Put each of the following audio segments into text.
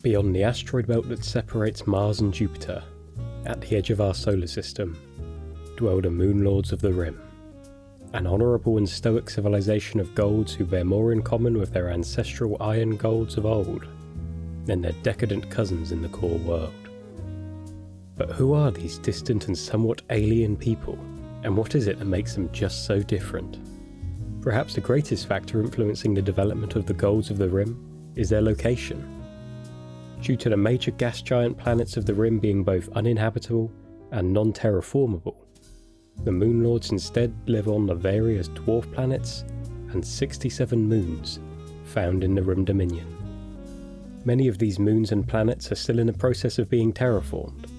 Beyond the asteroid belt that separates Mars and Jupiter, at the edge of our solar system, dwell the Moon Lords of the Rim, an honourable and stoic civilization of golds who bear more in common with their ancestral iron golds of old than their decadent cousins in the core world. But who are these distant and somewhat alien people, and what is it that makes them just so different? Perhaps the greatest factor influencing the development of the golds of the Rim is their location. Due to the major gas giant planets of the Rim being both uninhabitable and non-terraformable, the Moon Lords instead live on the various dwarf planets and 67 moons found in the Rim Dominion. Many of these moons and planets are still in the process of being terraformed.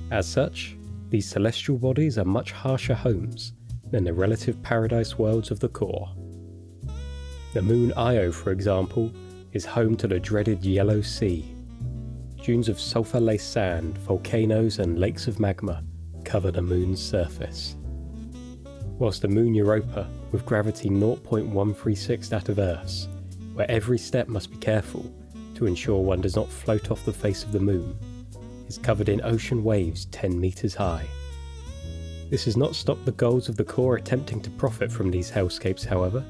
As such, these celestial bodies are much harsher homes than the relative paradise worlds of the core. The moon Io, for example, is home to the dreaded Yellow Sea. Dunes of sulfur-laced sand, volcanoes and lakes of magma cover the moon's surface. Whilst the moon Europa, with gravity 0.136 that of Earth's, where every step must be careful to ensure one does not float off the face of the moon, is covered in ocean waves 10 metres high. This has not stopped the golds of the core attempting to profit from these hellscapes, however.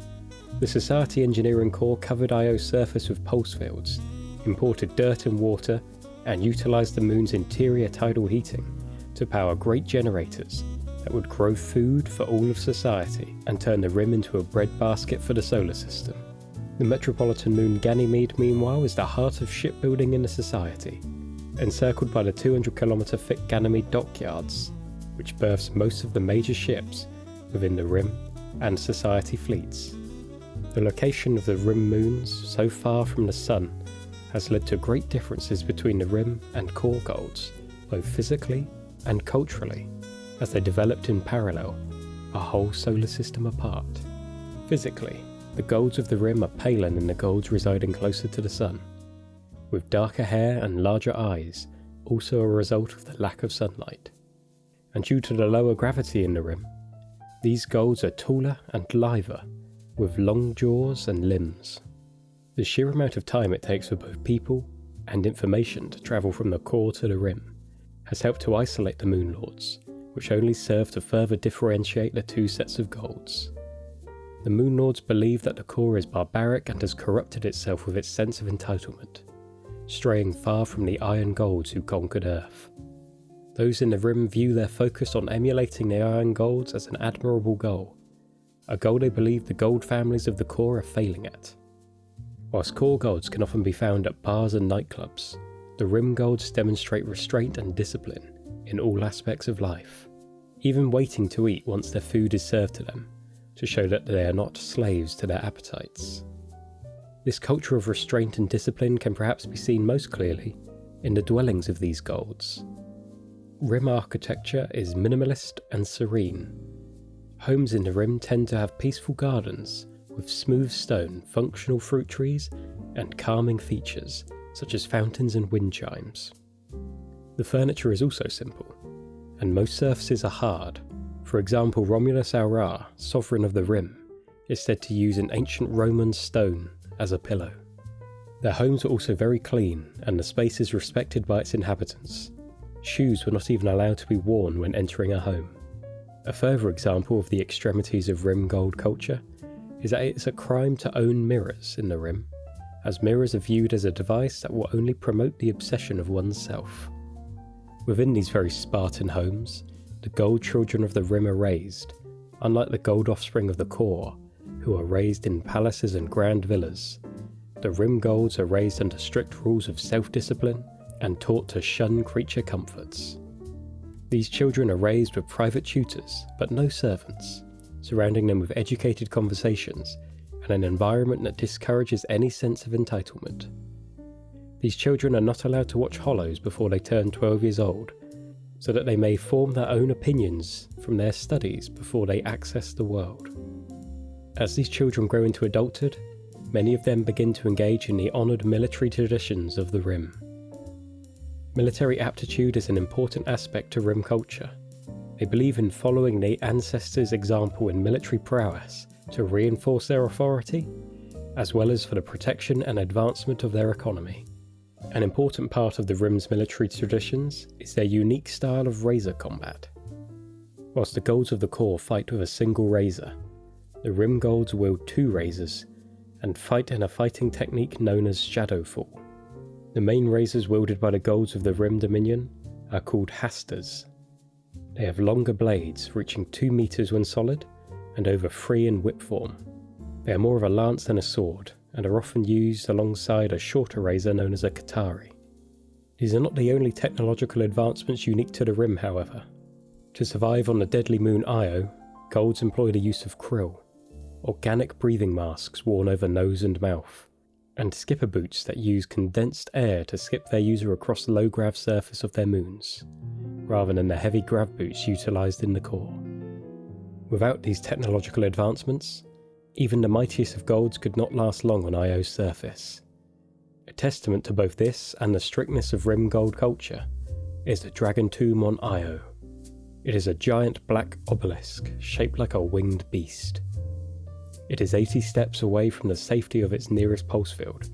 The Society Engineering Corps covered Io's surface with pulse fields, imported dirt and water, and utilised the moon's interior tidal heating to power great generators that would grow food for all of society and turn the Rim into a breadbasket for the solar system. The metropolitan moon Ganymede, meanwhile, is the heart of shipbuilding in the society, encircled by the 200-kilometre thick Ganymede dockyards, which berths most of the major ships within the Rim and society fleets. The location of the Rim moons, so far from the Sun, has led to great differences between the Rim and core golds, both physically and culturally, as they developed in parallel, a whole solar system apart. Physically, the golds of the Rim are paler than the golds residing closer to the Sun, with darker hair and larger eyes, also a result of the lack of sunlight. And due to the lower gravity in the Rim, these golds are taller and lither, with long jaws and limbs. The sheer amount of time it takes for both people and information to travel from the core to the Rim has helped to isolate the Moon Lords, which only serve to further differentiate the two sets of golds. The Moon Lords believe that the core is barbaric and has corrupted itself with its sense of entitlement, straying far from the Iron Golds who conquered Earth. Those in the Rim view their focus on emulating the Iron Golds as an admirable goal, a goal they believe the gold families of the core are failing at. Whilst core golds can often be found at bars and nightclubs, the Rim golds demonstrate restraint and discipline in all aspects of life, even waiting to eat once their food is served to them, to show that they are not slaves to their appetites. This culture of restraint and discipline can perhaps be seen most clearly in the dwellings of these golds. Rim architecture is minimalist and serene. Homes in the Rim tend to have peaceful gardens with smooth stone, functional fruit trees, and calming features such as fountains and wind chimes. The furniture is also simple, and most surfaces are hard. For example, Romulus Aura, sovereign of the Rim, is said to use an ancient Roman stone as a pillow. Their homes are also very clean, and the space is respected by its inhabitants. Shoes were not even allowed to be worn when entering a home. A further example of the extremities of Rim gold culture is that it's a crime to own mirrors in the Rim, as mirrors are viewed as a device that will only promote the obsession of oneself. Within these very Spartan homes, the gold children of the Rim are raised, unlike the gold offspring of the core, who are raised in palaces and grand villas. The Rim golds are raised under strict rules of self-discipline and taught to shun creature comforts. These children are raised with private tutors, but no servants, surrounding them with educated conversations and an environment that discourages any sense of entitlement. These children are not allowed to watch hollows before they turn 12 years old, so that they may form their own opinions from their studies before they access the world. As these children grow into adulthood, many of them begin to engage in the honoured military traditions of the Rim. Military aptitude is an important aspect to Rim culture. They believe in following the ancestors' example in military prowess to reinforce their authority, as well as for the protection and advancement of their economy. An important part of the Rim's military traditions is their unique style of razor combat. Whilst the Golds of the core fight with a single razor, the Rim Golds wield 2 razors and fight in a fighting technique known as Shadowfall. The main razors wielded by the Golds of the Rim Dominion are called Hastas. They have longer blades reaching 2 meters when solid and over 3 in whip form. They are more of a lance than a sword and are often used alongside a shorter razor known as a katari. These are not the only technological advancements unique to the Rim, however. To survive on the deadly moon Io, Golds employ the use of krill, organic breathing masks worn over nose and mouth, and skipper boots that use condensed air to skip their user across the low-grav surface of their moons, rather than the heavy grav boots utilised in the core. Without these technological advancements, even the mightiest of Golds could not last long on Io's surface. A testament to both this and the strictness of Rim Gold culture is the Dragon Tomb on Io. It is a giant black obelisk shaped like a winged beast. It is 80 steps away from the safety of its nearest pulse field,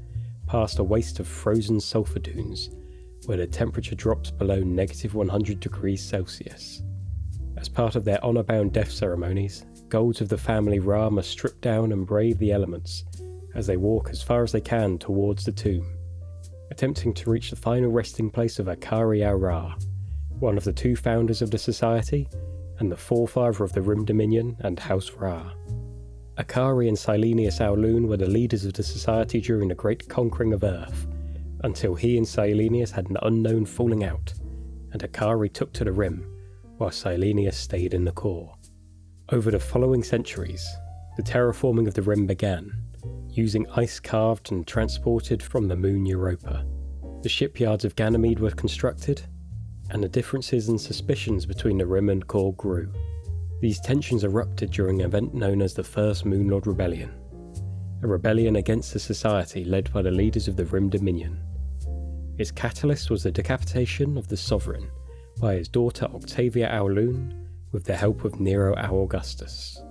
past a waste of frozen sulphur dunes where the temperature drops below -100 degrees Celsius. As part of their honour-bound death ceremonies, Golds of the family Ra must strip down and brave the elements as they walk as far as they can towards the tomb, attempting to reach the final resting place of Akari al-Ra, one of the 2 founders of the society and the forefather of the Rim Dominion and House Ra. Akari and Silenius al-Lun were the leaders of the society during the Great Conquering of Earth, until he and Silenius had an unknown falling out, and Akari took to the Rim, while Silenius stayed in the core. Over the following centuries, the terraforming of the Rim began, using ice carved and transported from the moon Europa. The shipyards of Ganymede were constructed, and the differences and suspicions between the Rim and core grew. These tensions erupted during an event known as the First Moon Lord Rebellion, a rebellion against the society led by the leaders of the Rim Dominion. Its catalyst was the decapitation of the Sovereign by his daughter Octavia al-Lun with the help of Nero Augustus.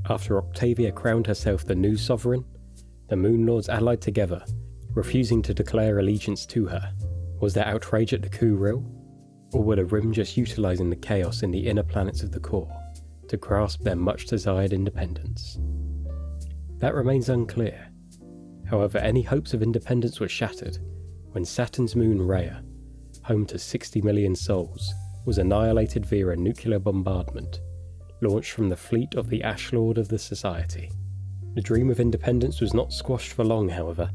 After Octavia crowned herself the new Sovereign, the Moon Lords allied together, refusing to declare allegiance to her. Was their outrage at the coup real? Or were the Rim just utilising the chaos in the inner planets of the core to grasp their much-desired independence? That remains unclear. However, any hopes of independence were shattered when Saturn's moon Rhea, home to 60 million souls, was annihilated via a nuclear bombardment, launched from the fleet of the Ash Lord of the Society. The dream of independence was not squashed for long, however,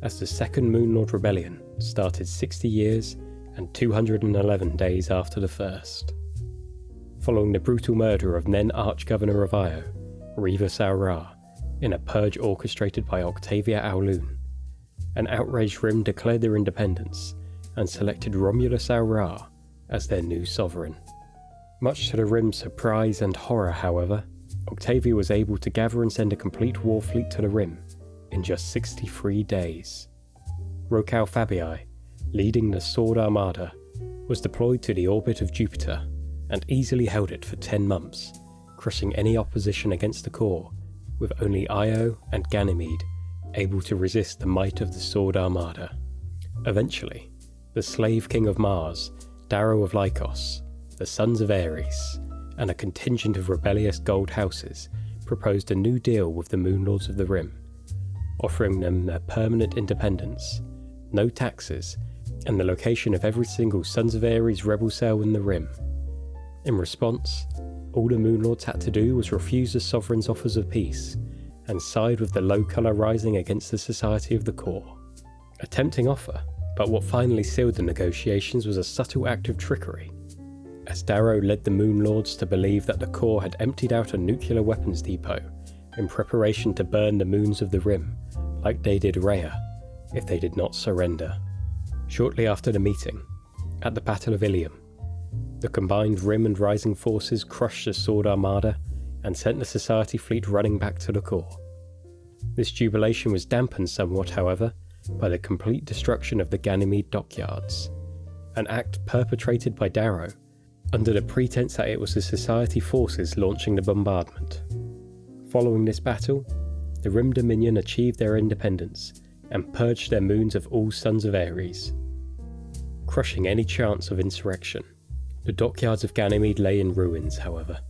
as the Second Moon Lord Rebellion started 60 years and 211 days after the first. Following the brutal murder of then Arch-Governor of Io, Rivas al-Ra, in a purge orchestrated by Octavia al-Lun, an outraged Rim declared their independence and selected Romulus al-Ra as their new sovereign. Much to the Rim's surprise and horror, however, Octavia was able to gather and send a complete war fleet to the Rim in just 63 days. Rokal Fabii, leading the Sword Armada, was deployed to the orbit of Jupiter and easily held it for 10 months, crushing any opposition against the core, with only Io and Ganymede able to resist the might of the Sword Armada. Eventually, the slave king of Mars, Darrow of Lycos, the sons of Ares, and a contingent of rebellious gold houses proposed a new deal with the Moon Lords of the Rim, offering them their permanent independence, no taxes, and the location of every single Sons of Ares rebel cell in the Rim. In response, all the Moon Lords had to do was refuse the Sovereign's offers of peace and side with the low colour rising against the Society of the Core. A tempting offer, but what finally sealed the negotiations was a subtle act of trickery, as Darrow led the Moon Lords to believe that the Core had emptied out a nuclear weapons depot in preparation to burn the moons of the Rim, like they did Rhea, if they did not surrender. Shortly after the meeting, at the Battle of Ilium, the combined Rim and Rising forces crushed the Sword Armada and sent the Society fleet running back to the Core. This jubilation was dampened somewhat, however, by the complete destruction of the Ganymede dockyards, an act perpetrated by Darrow under the pretense that it was the Society forces launching the bombardment. Following this battle, the Rim Dominion achieved their independence, and purged their moons of all sons of Ares. Crushing any chance of insurrection, the dockyards of Ganymede lay in ruins, however,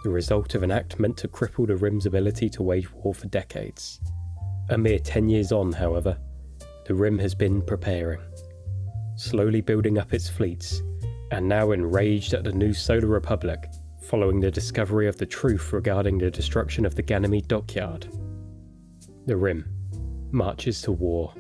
the result of an act meant to cripple the Rim's ability to wage war for decades. A mere 10 years on, however, the Rim has been preparing, slowly building up its fleets, and now enraged at the new Solar Republic following the discovery of the truth regarding the destruction of the Ganymede dockyard. The Rim marches to war.